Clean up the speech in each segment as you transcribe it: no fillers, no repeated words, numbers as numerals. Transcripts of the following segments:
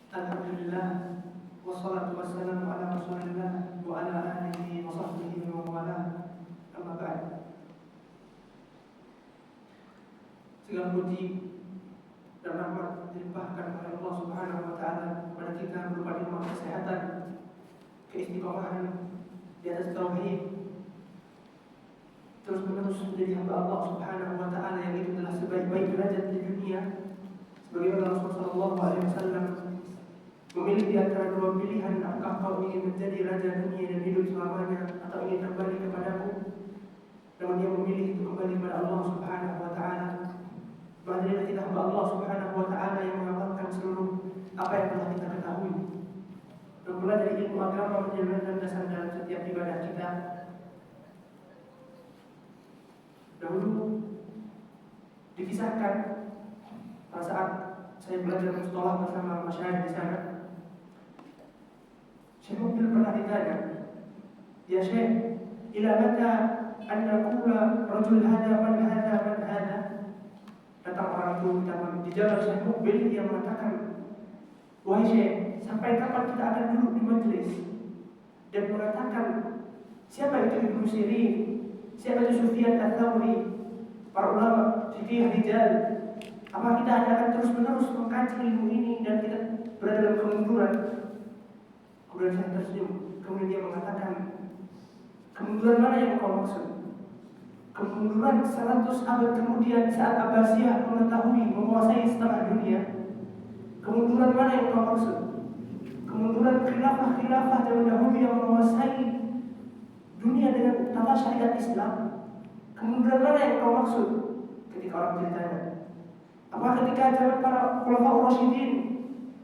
Alhamdulillah, wassalatu wassalamu ala rasulillah wa ala alihi wa sahbihi wa mawalah. Amma ba'd. Segala puji dan rahmat dilimpahkan oleh Allah Subhanahu wa taala kepada kita berupa nikmat kesehatan, keistiqomahan di atas tauhid, terus menerus menjadi hamba Allah Subhanahu wa taala yang itu adalah sebaik-baik derajat di dunia. Sebagaimana Rasulullah sallallahu alaihi wasallam memilih di antara dua pilihan, apakah kau ingin menjadi raja dunia dan hidup selamanya atau ingin kembali kepadaku? Namun dia memilih untuk kembali kepada Allah Subhanahu wa taala. Maka kita hamba Allah Subhanahu wa taala yang mengamalkan seluruh apa yang telah kita ketahui. Dan pula dari ilmu agama menjadi dasar dalam setiap ibadah kita. Dahulu dikisahkan pada saat saya belajar mustalah bersama masyarakat di sana, Syekh Mubil pernah ditanya, "Ya Syekh, ila mata an naqula rajul hada man hada man hada?" Datang orang itu dijawab Syekh Mubil yang mengatakan, "Wahai Syekh, sampai kapan kita akan duduk di majelis dan mengatakan siapa itu Ibnu Sirin, siapa itu Sufyan Ats-Tsauri, para ulama fikih rijal? Apa kita hanya akan terus-menerus mengkaji ilmu ini dan kita berada dalam kemunduran?" Kemudian saya tersenyum. Kemudian dia mengatakan, "Kemunduran mana yang kau maksud? Kemunduran 100 abad kemudian saat Abbasiyah mengetahui menguasai setengah dunia? Kemunduran mana yang kau maksud? Kemunduran khilafah-khilafah zaman dahulu yang menguasai dunia dengan tata syariat Islam? Kemunduran mana yang kau maksud?" Ketika orang ditanya, apa ketika zaman para khulafaur rasyidin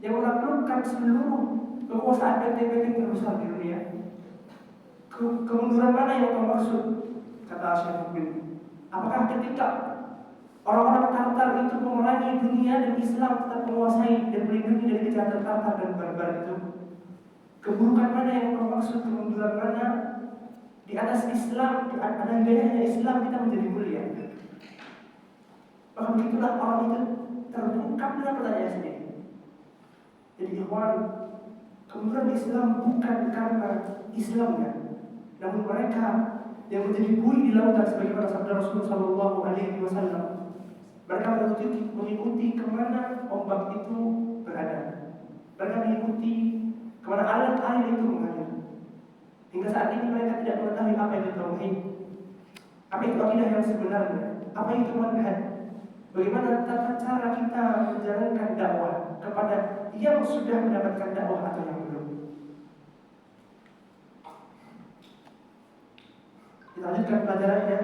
yang menaklukkan seluruh kekuasaan benteng-benteng terbesar di dunia? Kemunduran mana yang kau maksud? Kata Syekh Mubil, apakah ketika orang-orang Tartar itu memerangi dunia dan Islam tetap menguasai dan melindungi dari kejahatan Tartar dan barbar itu? Keburukan mana yang kau maksud? Kemunduran mana? Di atas Islam, di atas hidayahnya Islam kita menjadi mulia. Maka begitulah orang itu terbuka dengan pertanyaan sendiri. Jadi ikhwan, kemunduran Islam bukan karena Islamnya, namun mereka yang menjadi buih di lautan sebagaimana sabda Rasulullah sallallahu alaihi wasallam. Mereka mengikuti kemana ombak itu berada. Mereka mengikuti kemana air itu mengalir. Hingga saat ini mereka tidak mengetahui apa itu tauhid, apa itu akidah yang sebenarnya, apa itu manhaj. Bagaimana tata cara kita menjalankan dakwah kepada yang sudah mendapatkan dakwah atau yang belum. Kita lanjutkan pelajarannya.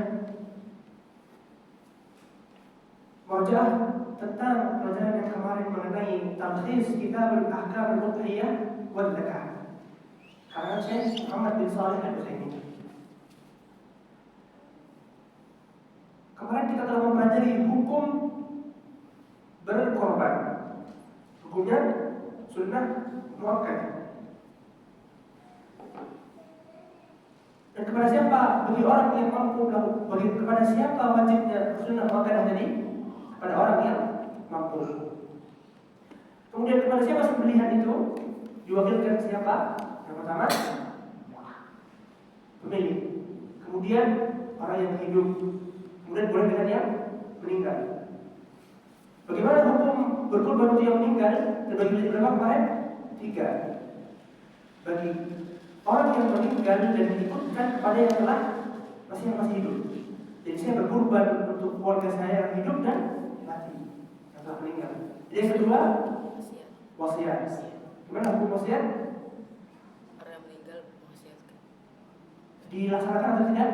Murajaah tentang pelajaran yang kemarin mengenai talkhis kitab al-ahkam al-udhiyah wal zakah. Karena Syekh Muhammad bin Shalih Al-Utsaimin. Kemarin kita telah mempelajari hukum berkorban. Hukumnya sunnah muakkadah. Dan kepada siapa bagi orang yang mampu kepada siapa wajibnya sunnah muakkadah tadi? Kepada orang yang mampu. Kemudian kepada siapa sembelihan itu? Diwakilkan siapa? Yang pertama, pemilik. Kemudian orang yang hidup. Kemudian boleh dengan yang meninggal. Bagaimana hukum berkorban untuk yang meninggal? Terbagi menjadi berapa kemarin? 3. Bagi orang yang meninggal dan diikutkan kepada yang telah masih hidup. Jadi saya berkorban untuk keluarga saya yang hidup dan mati, yang telah meninggal. Jadi yang kedua, wasiat. Gimana hukum wasiat? Orang yang meninggal mewasiatkan. Dilaksanakan atau tidak?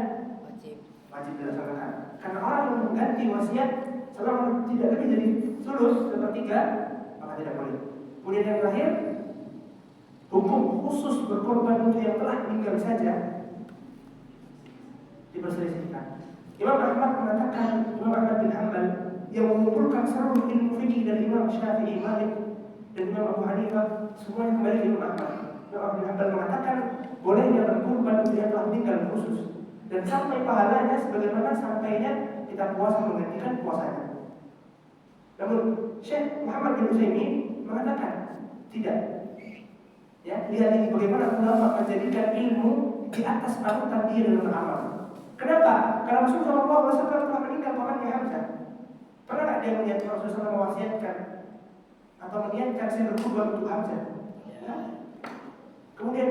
Wajib dilaksanakan. Karena orang yang mengganti wasiat selama tidak lebih dari sulus sepertiga, maka tidak boleh. Kemudian yang terakhir, hukum khusus berkorban untuk yang telah meninggal saja diperselisihkan. Imam Ahmad bin Hanbal yang mengumpulkan seluruh ilmu fikih dari Imam Syafi'i, Malik dan Imam Abu Hanifah, semuanya kembali ke Imam Ahmad. Imam Ahmad bin Hanbal mengatakan bolehnya berkorban untuk yang telah meninggal khusus dan sampai pahalanya sebagaimana sampainya kita puasa menggantikan puasanya. Namun Syekh Muhammad bin Utsaimin mengatakan tidak. Ya, lihat ini bagaimana ulama menjadikan ilmu di atas panutan dia dalam beramal. Kenapa? Karena Rasulullah SAW telah meninggal pamannya Hamzah. Pernah nggak dia melihat Rasulullah SAW mewasiatkan atau meniatkan saya berkorban untuk Hamzah? Ya. Kemudian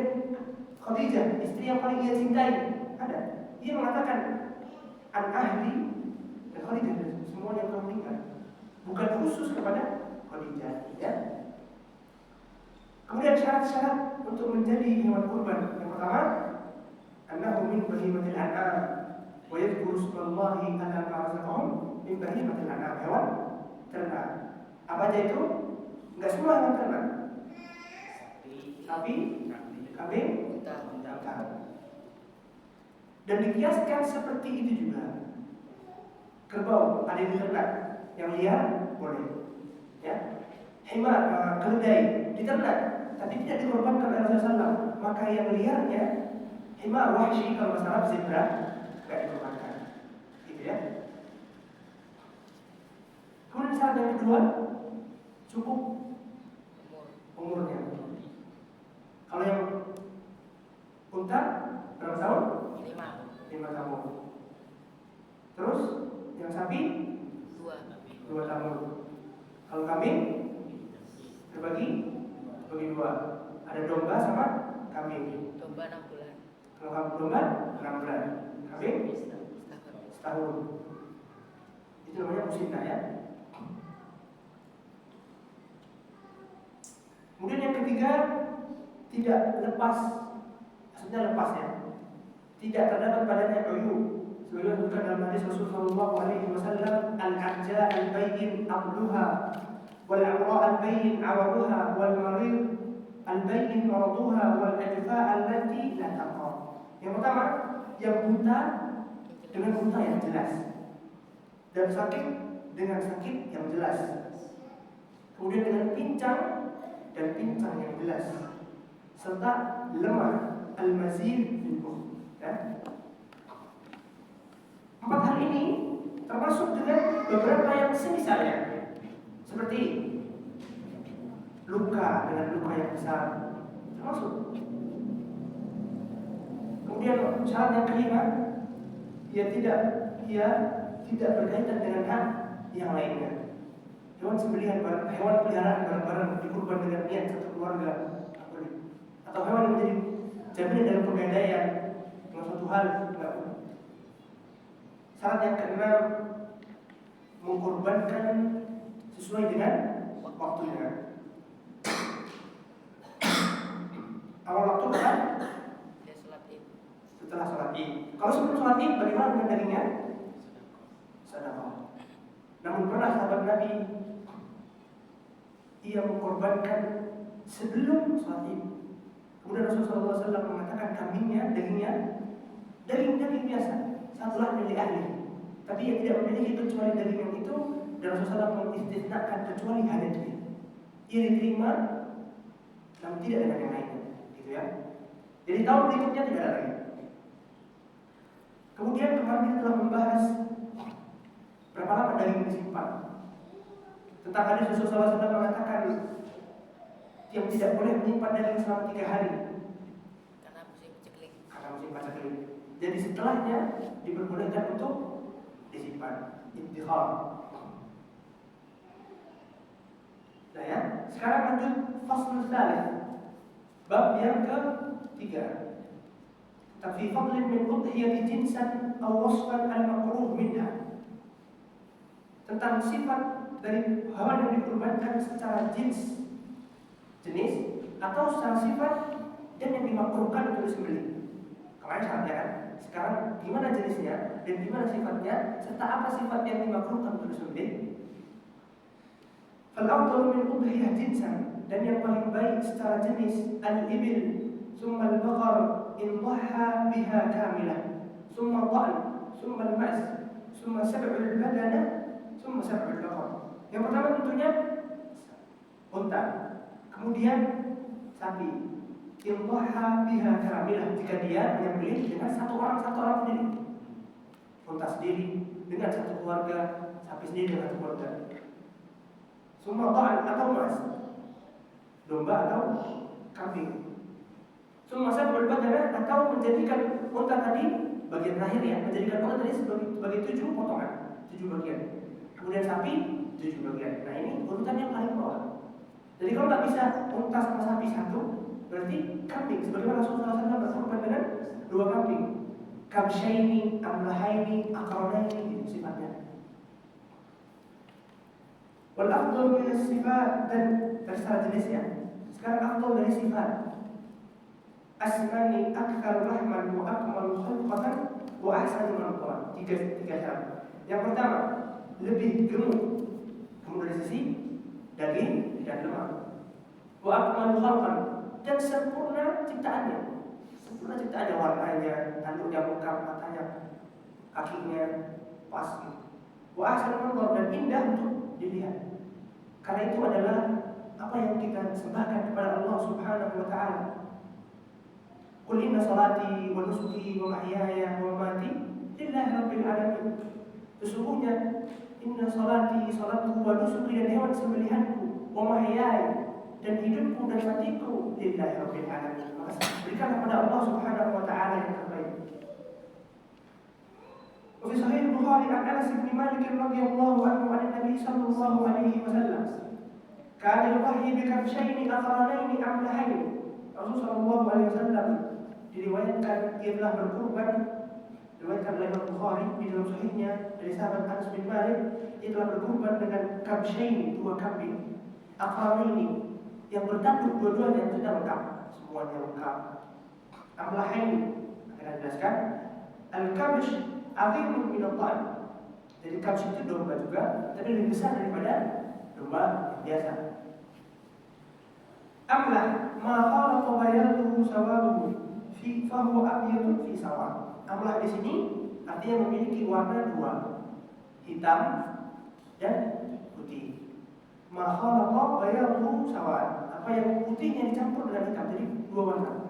Khadijah, istri yang paling dia cintai, ada. Dia mengatakan an ahli dan Khadijah, semua yang telah meninggal. Bukan khusus kepada Khadijah, ya. Kemudian syarat-syarat untuk menjadi hewan kurban. Yang pertama, annahu min bahimatil an'am wa yadhkuru ismallahi ala ma razaqahum min bahimatil an'am, hewan ternak. Apa aja itu? Enggak semua hewan ternak. Sapi, kambing, unta. Dan dikiaskan seperti itu juga. Kerbau ada yang diternak, yang liar boleh. Ya. Himar, keledai diternak, tapi tidak dikorbankan oleh Rasulullah SAW. Maka yang liarnya, himar wahsy kalau bahasa Arab zebra, tidak dikorbankan. Gitu ya. Kemudian syarat yang kedua, cukup umurnya. Kalau yang unta berapa tahun? 5 tahun. Terus yang sapi 2 tahun. Kalau kambing terbagi 2. Ada domba sama kambing. Domba 6 bulan. Kalau domba 6 bulan, kambing setahun. Itu namanya musinah ya. Kemudian yang ketiga, tidak lepas, maksudnya lepas ya, tidak terdapat padanya uyub. Sebagaimana disebutkan dalam hadis Rasulullah SAW, al-arja al-bayyin abluha wal amra al-bayyin awaduha wal marid al-bayyin maraduha wal ajfa allati la taqra. Yang pertama, yang buta dengan buta yang jelas, dan sakit dengan sakit yang jelas. Kemudian dengan pincang dan pincang yang jelas, serta lemah al-mazid minhu. Ya. 4 hal ini termasuk dengan beberapa yang semisalnya, seperti luka dengan luka yang besar, termasuk. Kemudian syarat yang kelima, ia tidak berkaitan dengan hak yang lainnya. Hewan sembelihan, hewan peliharaan bareng-bareng dikurban dengan niat satu keluarga, atau hewan yang menjadi jaminan dalam pegadaian dengan suatu hal, enggak boleh. Syarat yang keenam, mengkorbankan sesuai dengan waktunya. Awal waktu kan? Setelah sholat Id. Kalau sebelum sholat Id, bagaimana dengan dagingnya? Sedekah. Namun pernah sahabat Nabi ia mengkorbankan sebelum sholat Id. Kemudian Rasulullah SAW mengatakan kambingnya, dagingnya, daging biasa, satulah milik ahli. Tapi ia tidak memiliki kecuali daging yang itu, dan Rasulullah SAW mengistisnakan kecuali hanya dia. Ia diterima, namun tidak dengan yang lainnya, gitu ya. Jadi tahun berikutnya tidak ada lagi. Kemudian kemarin kita telah membahas berapa lama daging disimpan. Tentang hadis Rasulullah SAW mengatakan yang tidak boleh menyimpan daging selama 3 hari Karena musim paceklik. Jadi setelahnya diperbolehkan untuk disimpan, iddikhar. Nah ya, sekarang lanjut fasl tsalits, bab yang ke-3. Tapi fadlin min udhiyati jinsan aw wasfan al-makruh minha. Tentang sifat dari hewan yang dikurbankan secara jenis atau secara sifat dan yang dimakruhkan untuk disembelih. Kemarin syaratnya kan, sekarang gimana jenisnya dan gimana sifatnya, serta apa sifat yang dimakruhkan untuk disembelih. Fal-afdalu min udhiyah jinsan, dan yang paling baik secara jenis al-ibil, summa al-baqar in dhaha biha kamilah, summa dha'n, summa al-ma'z, summa sab'ul badana, summa sab'ul baqar. Yang pertama tentunya unta, kemudian sapi. In dhaha biha kamilah, jika dia menyembelih dengan satu orang sendiri, unta sendiri dengan satu keluarga, sapi sendiri dengan satu keluarga. Summa ta'an atau mas, domba atau kambing. Summa sab'ul badanah atau menjadikan unta tadi bagian terakhir ya, menjadikan unta tadi sebagai 7 potongan, 7 bagian. Kemudian sapi 7 bagian. Nah ini urutan yang paling bawah. Jadi kalau nggak bisa unta sama sapi satu, berarti kambing. Sebagaimana Rasulullah SAW berkorban dengan 2 kambing. Kabsyaini, amlahaini, aqranaini, itu sifatnya. Wal afdal min as-sifat, dan secara jenis ya. Sekarang afdal dari sifat. Asmani akthar rahman wa akmal khalqatan wa ahsanu manqan. Tiga syarat. Yang pertama, lebih gemuk. Gemuk dari sisi daging dan lemak. Wa akmal khalqan, dan sempurna ciptaannya. Sempurna ciptaannya, warnanya, tanduknya, muka, matanya, kakinya pas. Wa ahsanu manqan, dan indah untuk dilihat. Karena itu adalah apa yang kita sembahkan kepada Allah Subhanahu wa taala. Qul inna salati wa nusuki wa mahyaya wa mamati lillahi rabbil alamin. Sesungguhnya inna salati, salatku, wa nusuki, dan hewan sembelihanku, wa mahyaya, dan hidupku dan matiku lillahi rabbil alamin. Maka berikan kepada Allah Subhanahu wa taala yang terbaik. وفي صحيح البخاري عن انس بن مالك رضي الله عنه عن النبي صلى الله عليه وسلم كان يضحي بكبشين اقرانين املحين. Rasul sallallahu alaihi wasallam diriwayatkan ia telah berkurban, diriwayatkan oleh Imam Bukhari di dalam sahihnya dari sahabat Anas bin Malik, ia telah berkurban dengan kabsyain, 2 kambing, aqranaini, yang bertanduk dua-duanya, sudah lengkap, semuanya lengkap. Amlahaini, akan dijelaskan. Al-kabsh azimun min al-ta'am. Jadi kabsh itu domba juga, tapi lebih besar daripada domba biasa. Amlah ma khalata bayaduhu sawaduhu fi fahuwa abyadun fi sawa. Amlah di sini artinya memiliki warna 2, hitam dan putih. Ma khalata bayaduhu sawa, apa yang putihnya dicampur dengan hitam, jadi 2 warna.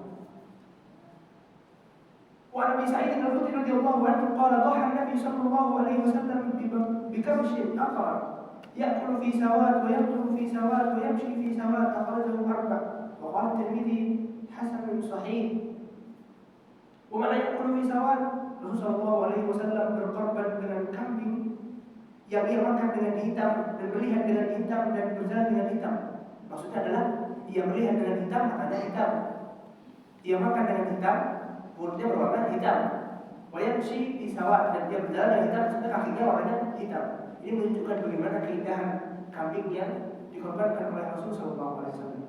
وعن ابي سعيد الخدري رضي الله عنه قال ضحى النبي صلى الله عليه وسلم بكبش اقرا ياكل في سواد ويقتل في سواد ويمشي في سواد اخرجه 4 وقال الترمذي حسن صحيح. ومن ياكل في سواد, Rasulullah sallallahu alaihi wasallam berkorban dengan kambing yang ia makan dengan hitam dan melihat dengan hitam dan berjalan dengan hitam. Maksudnya adalah ia melihat dengan hitam, matanya hitam, ia makan dengan hitam, mulutnya berwarna hitam, wayamshi di sawah, dan dia berjalan dengan hitam, maksudnya kakinya warnanya hitam. Ini menunjukkan bagaimana keindahan kambing yang dikorbankan oleh Rasul sallallahu alaihi wasallam.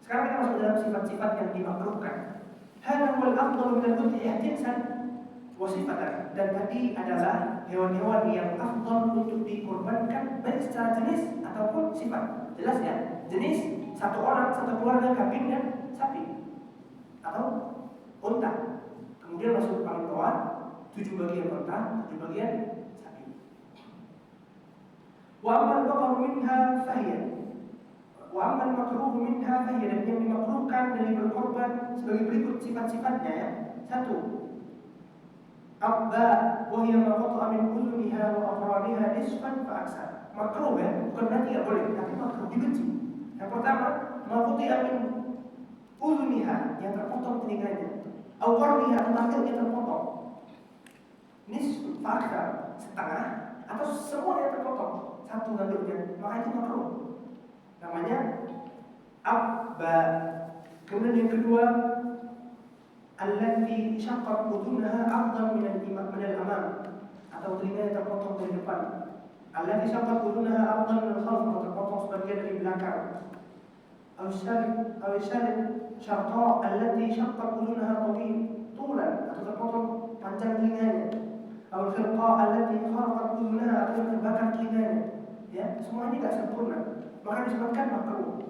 Sekarang kita masuk dalam sifat-sifat yang dimakruhkan. Hadza wal afdalu min al-udhiyah jinsan wa sifatan. Dan tadi adalah hewan-hewan yang afdal untuk dikorbankan baik secara jenis ataupun sifat. Jelas ya? Jenis satu orang, satu keluarga, kambing dan sapi atau unta. Kemudian masuk paling bawah 7 bagian unta, 7 bagian sapi. Wa amal baqaru minha fahiya. Wa amal makruh minha fahiya, dan yang dimakruhkan dari berkorban sebagai berikut sifat-sifatnya ya. 1. Abba wa hiya ma qata'a min udhuniha wa aqraniha nisfan fa aksar. Makruh ya, bukan berarti tidak boleh, tapi makruh, dibenci. Yang pertama, ma qata'a min udhuniha, yang terpotong telinganya, au qarniha, atau tanduknya terpotong. Nisfan fa aksar, setengah atau semuanya terpotong, satu tanduknya, maka itu makruh. Namanya abba. Kemudian yang kedua, allati syaqqat udhunaha afdal min al-amam, atau telinganya terpotong dari depan. Allati syaqqat udhunaha afdal min al-khalf, atau terpotong sebagian dari belakang. Aw syarq syarqa allati syaqqat udhunaha tulan, atau terpotong panjang telinganya. Aw khirqa allati kharaqat udhunaha, atau yang terbakar telinganya. Ya, semua ini tidak sempurna, maka disebutkan makruh.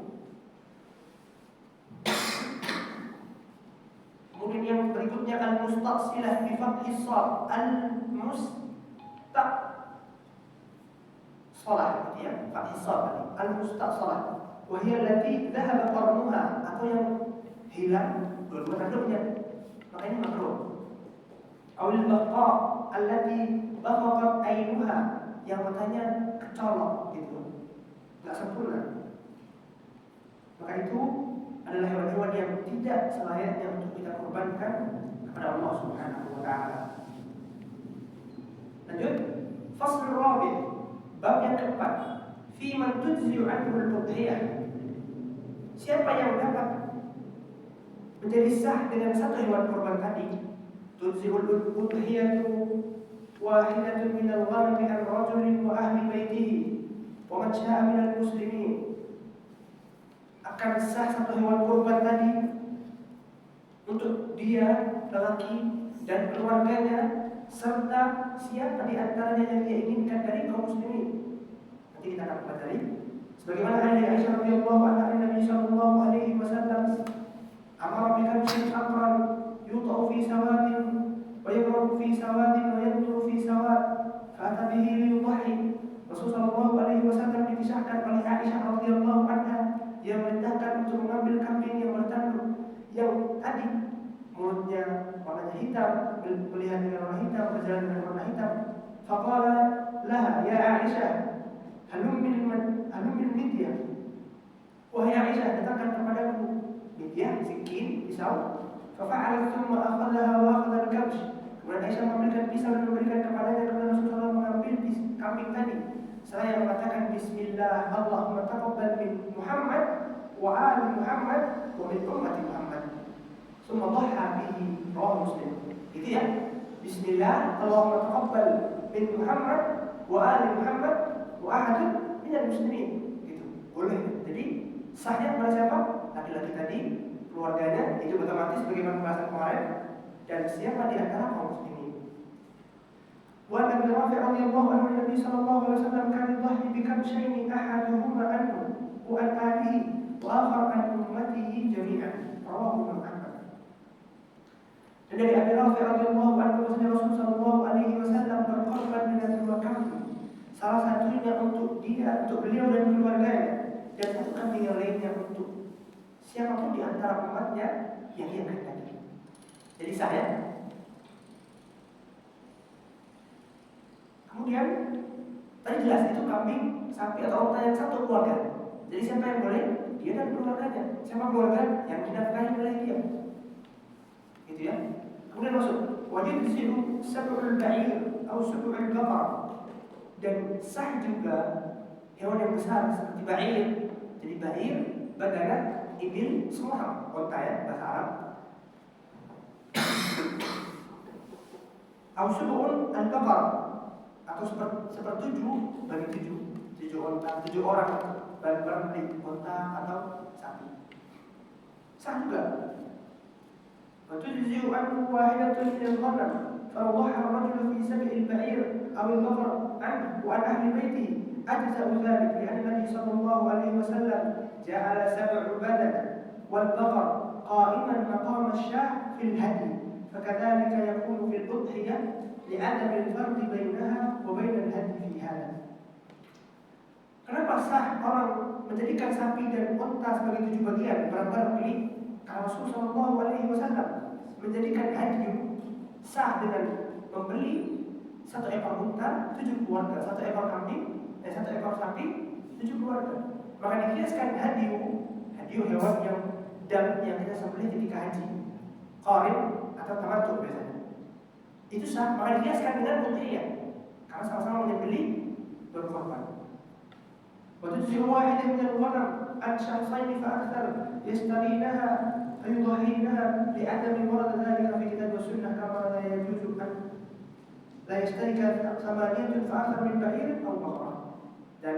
Kemudian yang berikutnya al-mustaqsilah bi fathis shad, al-mustaqsalah, ya, fathis shad, al-mustaqsalah. Wa hiya allati dhahaba qarnuha, atau yang hilang dua-dua tanduknya, maka ini makruh. Aw al-baqa allati baqaqat aynuha, yang matanya kecolok gitu, nggak sempurna. Maka itu adalah hewan-hewan yang tidak selayaknya untuk kita korbankan kepada Allah Subhanahu wa taala. Lanjut, fasl rabi, bab yang keempat, fi man tujzi'u anhu al-udhiyah. Siapa yang dapat menjadi sah dengan satu hewan kurban tadi? Tujzi'u al-udhiyatu wahidatun min al-ghanami an rajulin wa ahli baitihi wa man syaa min al-muslimin. Akan sah satu hewan kurban tadi untuk dia, lelaki dan keluarganya, serta siapa di antaranya yang dia inginkan dari kaum muslimin. Nanti kita akan pelajari. Sebagaimana hadis Aisyah radhiyallahu anha, Nabi sallallahu alaihi wasallam amara bi kabshin aqran yutau fi sawadin wa yabrabu fi sawadin wa yanturu fi sawad fa bihi liyudhi. Rasulullah sallallahu alaihi wasallam dikisahkan oleh Aisyah radhiyallahu anha yang merintahkan untuk mengambil kambing yang bertanduk, yang tadi mulutnya warnanya hitam, melihat dengan warna hitam, berjalan dengan warna hitam. Faqala laha ya Aisyah, halum min midyah. Wahai Aisyah, datangkan kepadaku midyah, sikin, pisau. Fafa'alat thumma akhadhaha wa akhadha al-kabsh. Kemudian Aisyah mengambilkan pisau dan memberikan kepadanya, kemudian Rasulullah mengambil kambing tadi. Saya mengatakan Bismillah, Allahumma taqabbal min Muhammad wa ali Muhammad wa min ummati Muhammad. Summa dhaha bihi, rawahu Muslim. Itu ya. Bismillah, Allahumma taqabbal min Muhammad wa ali Muhammad wa ahad min al-muslimin. Gitu. Boleh. Jadi sahnya kepada siapa? Laki-laki tadi, keluarganya, itu otomatis bagaimana pembahasan kemarin, dan siapa di antara kaum muslimin. وعن ابي رافع رضي الله عنه النبي صلى الله عليه وسلم كان يضحي بكبشين احدهما عنه وعن اله واخر عن امته جميعا رواه ابن احمد. Dan dari Abi Rafi radhiyallahu anhu bahwasanya Rasul sallallahu alaihi wasallam berkorban dengan dua kambing, salah satunya untuk beliau dan keluarganya, dan satu kambing yang lainnya untuk siapapun di antara umatnya yang dia kehendaki. Jadi saya. Kemudian tadi jelas itu kambing, sapi atau unta yang satu keluarga. Jadi siapa yang boleh? Dia dan keluarganya. Siapa keluarga? Yang dinafkahi oleh dia. Gitu ya. Kemudian masuk wajib disitu sab'ul ba'ir atau sab'ul baqar. Dan sah juga hewan yang besar seperti ba'ir. Jadi ba'ir, badana, ibil, semua unta ya bahasa Arab. Atau sab'ul al-baqar, atau sepertujuh bagi tujuh orang bagi unta atau sapi. Sah juga. وتجزئ عنه واحدة من الغنم فلو ضحى الرجل في سبع البعير أو البقر عنه وعن أهل بيته أجزأ ذلك، لأن النبي صلى الله عليه وسلم جعل سبع بدن والبقر قائما مقام الشاة في الهدي، فكذلك يكون في الأضحية لعدم الفرق بينها وبين الهدي في هذا. Kenapa sah orang menjadikan sapi dan unta sebagai 7 bagian barang-barang milik? Karena Rasulullah Shallallahu Alaihi Wasallam menjadikan hadyu sah dengan membeli 1 ekor unta 7 keluarga, 1 ekor kambing dan 1 ekor sapi 7 keluarga. Maka dikiaskan hadyu hewan yang kita sembelih ketika haji, qarin atau tamattu biasanya. Itu sah, maka dikiaskan dengan udhiyah karena sama-sama menyembelih berkorban. وتجزئ واحدة من الغنم عن شخصين فأكثر يشترينها فيضحينها لعدم ورد ذلك في كتاب والسنة، كما لا يجوز أن لا يشترك 8 فأكثر من بعير أو بقرة. Dan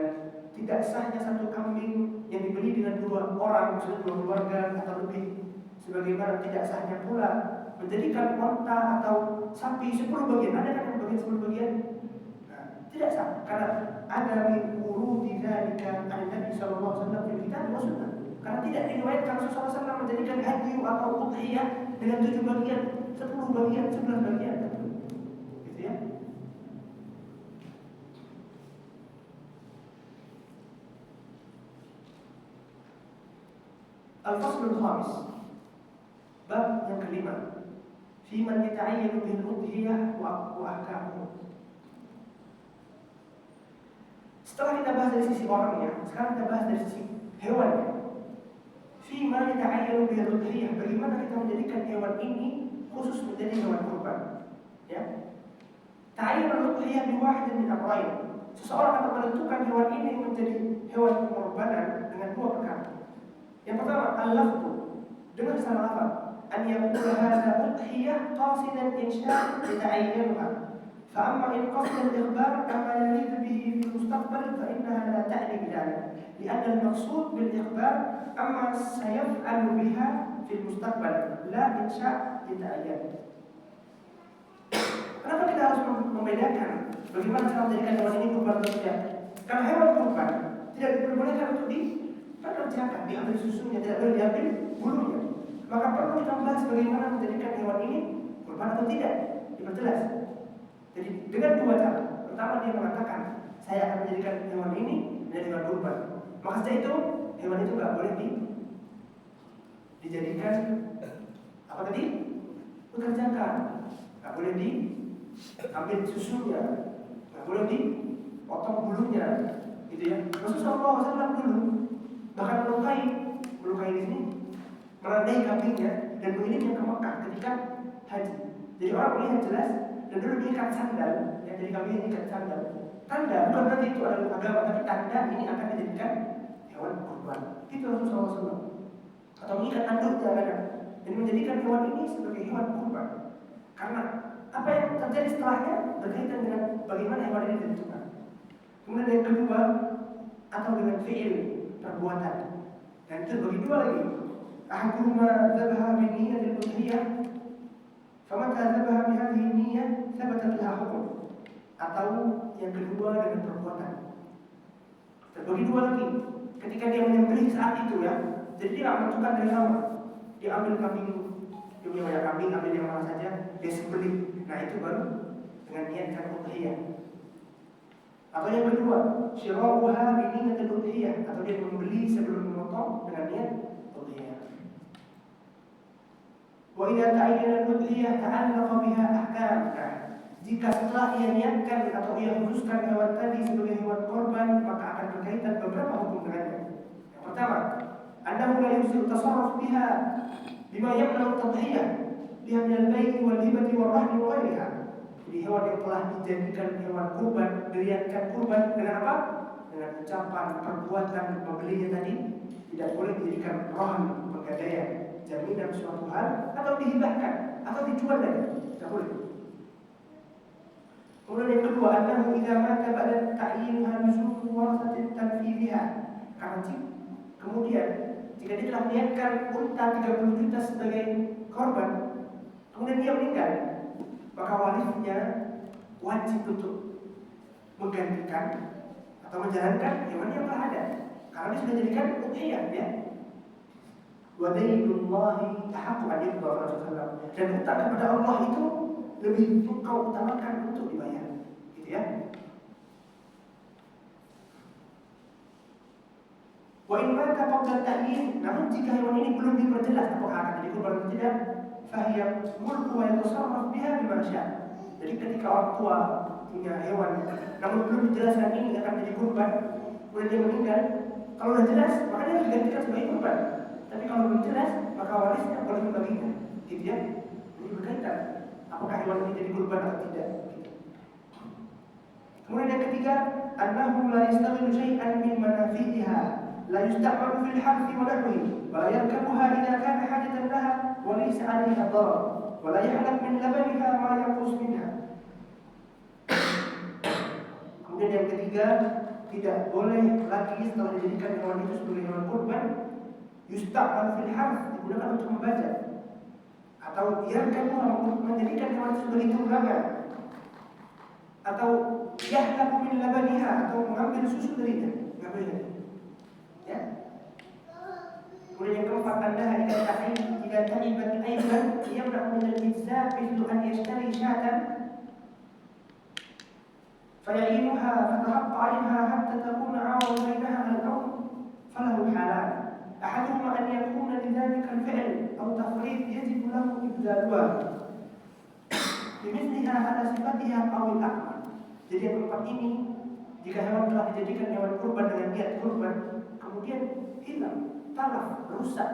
tidak sahnya satu kambing yang dibeli dengan 2 orang, maksudnya 2 keluarga atau lebih, sebagaimana tidak sahnya pula menjadikan unta atau sapi 10 bagian. Ada kan yang bagian 10 bagian? Nah, tidak sah karena ada min urudi dzalika an Nabi sallallahu alaihi wasallam fil kitab wa sunnah. Karena tidak diriwayatkan Rasulullah SAW menjadikan hadyu atau udhiyah dengan 7 bagian, 10 bagian, 11 bagian. Gitu ya. Al-faslul khamis. Bab yang kelima. Fi man yata'ayyanu bil udhiyah wa ahkamuhu. Setelah kita bahas dari sisi orangnya, sekarang kita bahas dari sisi hewannya. Fima yata'ayyanu bihi al-udhiyah, bagaimana kita menjadikan hewan ini khusus menjadi hewan kurban. Ya. Ta'ayyun al-udhiyah biwahid min amrayn. Seseorang akan menentukan hewan ini menjadi hewan pengorbanan dengan dua perkara. Yang pertama, al-lafdhu, dengan salah lafaz, an yaqula hadza udhiyah qasidan insya' yata'ayyanuha. فأما إن قصد الإخبار عما يريد به في المستقبل فإنها لا تعني بذلك، لأن المقصود بالإخبار عما سيفعل بها في المستقبل لا إنشاء يتعين. Kenapa kita harus membedakan bagaimana cara menjadikan hewan ini kurban atau tidak? Karena hewan kurban tidak diperbolehkan untuk dipekerjakan, diambil susunya, tidak boleh diambil bulunya. Maka perlu kita bahas bagaimana menjadikan hewan ini kurban atau tidak, diperjelas. Jadi dengan dua cara. Pertama, dia mengatakan saya akan menjadikan hewan ini menjadi hewan kurban. Maka setelah itu hewan itu nggak boleh dijadikan apa tadi? Pekerjakan. Nggak boleh diambil susunya, nggak boleh dipotong bulunya, gitu ya. Rasulullah SAW dulu bahkan melukai di sini, melandai kambingnya dan mengirimnya ke Mekah ketika haji. Jadi orang melihat jelas. Dan dulu diikat sandal, yang jadi kambing diikat sandal. Tanda bukan berarti itu adalah agama, tapi tanda ini akan dijadikan hewan kurban. Itu Rasulullah SAW. Atau mengikat tanduknya kadang. Jadi menjadikan hewan ini sebagai hewan kurban. Karena apa yang terjadi setelahnya berkaitan dengan bagaimana hewan ini ditentukan. Kemudian yang kedua, atau dengan fi'il, perbuatan. Dan itu bagi dua lagi. Ahaduhuma dzabaha bi niyyatil udhiyah. فَمَتَى ذَبَحَ بِهَذِهِ النِّيَّةِ ثَبَتَتْ لَهَا حُكْمٌ. Atau yang kedua dengan perbuatan. Terbagi dua lagi. Ketika dia menyembelih saat itu ya, jadi dia tidak menentukan dari lama. Dia ambil kambing, dia punya banyak kambing, ambil yang mana saja, dia sembelih. Nah itu baru dengan niatkan udhiyah. Atau yang kedua, syira'uha bi niyyatil udhiyah, atau dia membeli sebelum memotong dengan niat udhiyah. Wa idza ta'ayyana al-udhiyah ta'allaqa biha ahkam. Jika setelah ia niatkan atau ia khususkan hewan tadi sebagai hewan korban, maka akan berkaitan beberapa hukum dengannya. Yang pertama, annahu la yusiru tasarruf biha bima yamna'u at-tadhiyah biha min al-bay'i wal hibati wal rahmi wa ghayriha. Jadi hewan yang telah dijadikan hewan kurban, diriatkan kurban dengan apa? Dengan ucapan, perbuatan pembelinya tadi tidak boleh dijadikan rahn, penggadaian, jaminan suatu hal, atau dihibahkan atau dijual lagi, tidak boleh. Kemudian yang kedua, annahu idza mata ba'da ta'yinha nuzul warasatin tanfidhiha. Karena kemudian jika dia telah meniatkan unta 30 juta sebagai korban, kemudian dia meninggal, maka warisnya wajib untuk menggantikan atau menjalankan hewan yang telah ada, karena dia sudah jadikan udhiyah ya. Wa dainullahi tahaqqu an yuqda Rasulullah. Dan hutang kepada Allah itu lebih engkau utamakan untuk dibayar, gitu ya. Wa in mata qabla ta'yin, namun jika hewan ini belum diperjelas apakah akan jadi kurban atau tidak, fahiya mulku wa yatasarraf biha bima syaa. Jadi ketika orang tua punya hewan, namun belum dijelaskan ini akan jadi kurban, kemudian dia meninggal, kalau sudah jelas maka dia harus digantikan sebagai kurban. Tapi kalau belum jelas, maka warisnya boleh membaginya, gitu ya. Ini berkaitan apakah hewan ini jadi kurban atau tidak. Kemudian yang ketiga, annahu la yastaghilu syai'an min manafi'iha, la yusta'malu fil harthi wa nahwihi, wa la yarkabuha idza kana hajatan laha wa laysa 'alayha darar, wa la yahlab min labaniha ma yanqus minha. Kemudian yang ketiga, tidak boleh lagi setelah dijadikan hewan itu sebagai hewan kurban, yusta'mal fil harth, digunakan untuk membajak, atau biarkan menjadikan hewan itu sebagai tunggangan, atau yahlabu min labaniha, atau mengambil susu darinya, nggak boleh. Ya. Kemudian yang keempat, annaha idza ta'ibat aidan yamna'u min al-ijza' mithlu an yashtari syatan faya'inuha fatahaqqa 'anha hatta takuna 'awan bainaha al-nawm falahu halan. أحدهما أن يكون لذلك الفعل أو تفريط يجب له إبدالها بمثلها على صفتها أو الأكمل. Jadi yang keempat ini, Jika hewan telah dijadikan hewan kurban dengan niat kurban, kemudian hilang, talaf, rusak,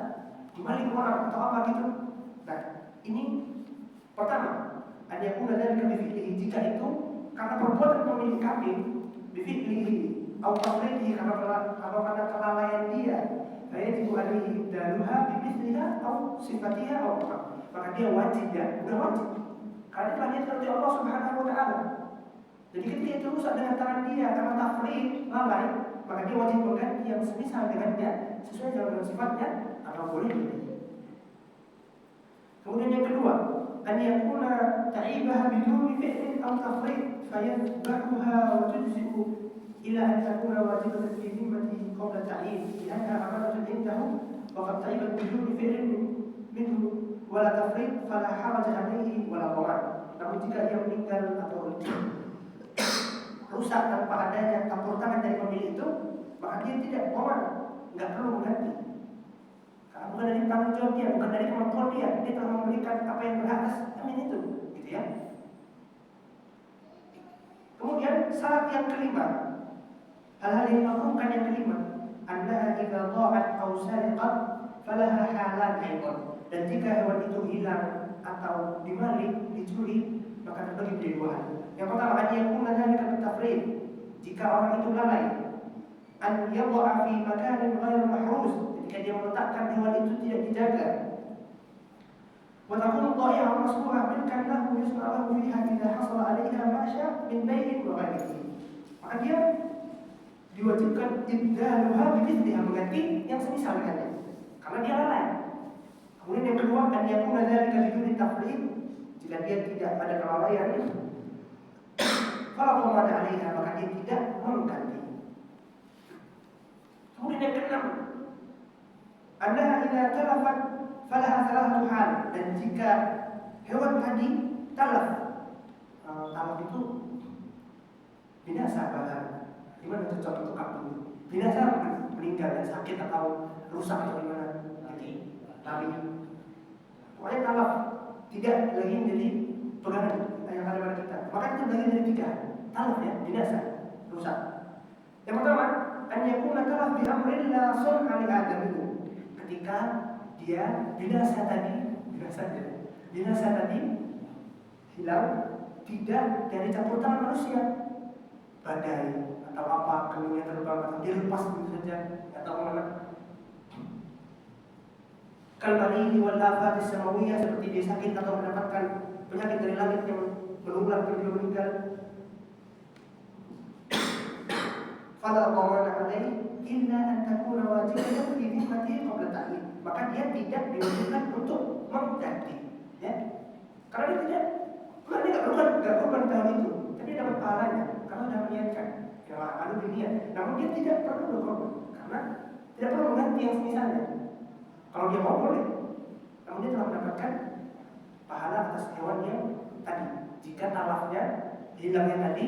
dimaling orang atau apa gitu. Nah, ini pertama, ada yang mudah dari kebifi'lihi, jika itu karena perbuatan pemilik kambing, bifi'lihi, atau tafridihi, karena kelalaian dia, kayak alaihi daluha bimithliha atau sifatiha atau apa, maka dia wajib ya, udah wajib. Karena telah diatur oleh Allah Subhanahu wa taala. Jadi ketika itu rusak dengan tangan dia karena tafrid, lalai, maka dia wajib mengganti yang semisal dengannya sesuai dengan sifatnya atau boleh dibeli. Kemudian yang kedua, an yakuna ta'ibaha biduni fi'lin aw tafrid fayadbahuha wa tujzi'u ila an takuna wajibatan fi dhimmatihi qabla ta'yin li'annaha amanatun indahu wa qad ta'ibat biduni fi'lin minhu wa la tafrid fala haraja alaihi wa la dhaman. Namun jika ia meninggal atau rusak tanpa adanya campur tangan dari pemilik itu, maka dia tidak dhaman, nggak perlu mengganti. Karena bukan dari tanggung jawab dia, bukan dari kemampuan dia telah memberikan apa yang berhak atas amin itu, gitu ya. Kemudian syarat yang kelima, hal-hal yang dimakruhkan yang kelima, annaha idza dha'at aw sariqat falaha halan aidan. Dan jika hewan itu hilang atau dimaling, dicuri, maka terbagi menjadi dua hal. Yang pertama, an yakuna dzalika bitafrid, jika orang itu lalai, an yadha'a fi makanin ghairu mahruz, ketika dia meletakkan hewan itu tidak dijaga. Wa takunu dha'i'an masbu'ah milkan lahu yusna'u fiha idza hasala 'alaiha ma'sya min bai'in wa ghairihi. Maka dia diwajibkan ibdaluha bimithliha, mengganti yang semisal dengannya karena dia lalai. Kemudian yang kedua, an yakuna dzalika biduni tafrid, jika dia tidak ada kelalaian, kalau qamada 'alaiha, maka dia tidak mengganti. Kemudian yang keenam, annaha idza talafat falaha salatu hal, dan jika hewan tadi talaf, talaf itu binasa bahkan. Gimana cocok untuk kamu? Binasa meninggal dan sakit atau rusak atau gimana? Jadi lari. Pokoknya talaf tidak lagi menjadi pegangan yang ada pada kita. Maka itu bagi dari tiga. Talaf ya, binasa, rusak. Yang pertama, an yakuna talaf bi amrin la sun'a li adamihi. Ketika dia binasa tadi hilang tidak dari campur tangan manusia, badai atau apa, kemudian terbang atau dia lepas begitu saja, atau mana. Kalmari wal afat samawiyah, seperti dia sakit atau mendapatkan penyakit dari langit yang menular kemudian meninggal. Fala dhamana alaihi illa an takuna wajibatan fi dhimmatihi qabla ta'yin. Maka dia tidak diwajibkan untuk mengganti, ya. Karena dia tidak berkorban tahun itu, tapi dia dapat pahalanya kalau sudah meniatkan. Ya, kalau diniat, namun dia tidak perlu berkorban karena tidak perlu mengganti yang semisalnya. Kalau dia mau boleh, namun dia telah mendapatkan pahala atas hewan yang tadi. Jika talafnya, hilangnya tadi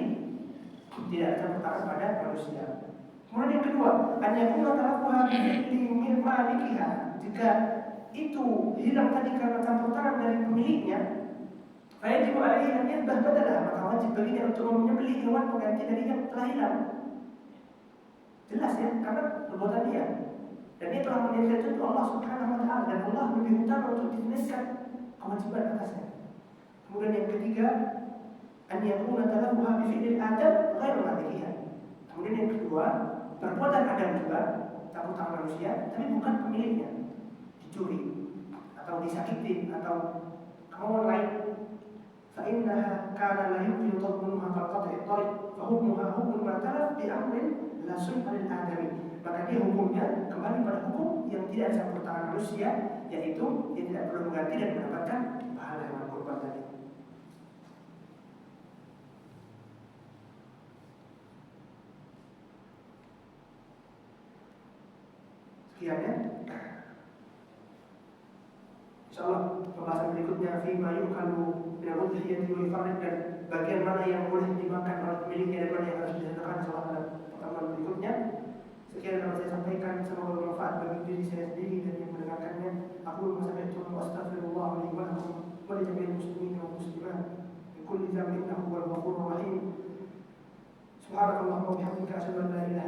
tidak ada perkara pada manusia. Kemudian yang kedua, an yakuna talafuha bi malikiha. Jika itu hilang tadi karena campur tangan dari pemiliknya, fayajib alaihi an yadhbah badalah, maka wajib baginya untuk menyembelih hewan pengganti dari yang telah hilang. Jelas ya, karena perbuatan dia. Dan dia telah meniatkan itu Allah Subhanahu wa taala, dan Allah lebih utama untuk ditunaikan kewajiban atasnya. Kemudian yang ketiga, an yakuna talafuha bi fi'lil adam ghairu malikiha. Kemudian yang kedua, perbuatan Adam juga campur tangan manusia, tapi bukan pemiliknya, dicuri atau disakiti atau kemauan lain. Fa'innaha kana la yuqilu tadmunuha kal-qat'i at-tariq fa hukmuha hukmun ma talaf bi amrin la sun'a lil adami. Maka dia hukumnya kembali pada hukum yang tidak campur tangan manusia, yaitu dia tidak perlu mengganti dan mendapatkan pahala hewan kurban tadi. Sekian ya. Insyaallah pembahasan berikutnya fima yukalu min al-udhiyati wa yufarrid, dan bagian mana yang boleh dimakan oleh pemiliknya dan mana yang harus disedekahkan, insyaallah pada pertemuan berikutnya. Sekian yang saya sampaikan, semoga bermanfaat bagi diri saya sendiri dan yang mendengarkannya. Aku sami'tu wa astaghfirullah li wa lakum wa li jami'il muslimin wa muslimat min kulli dhanbin innahu huwal ghafurur rahim. Subhanallah wa bihamdika asyhadu an la ilaha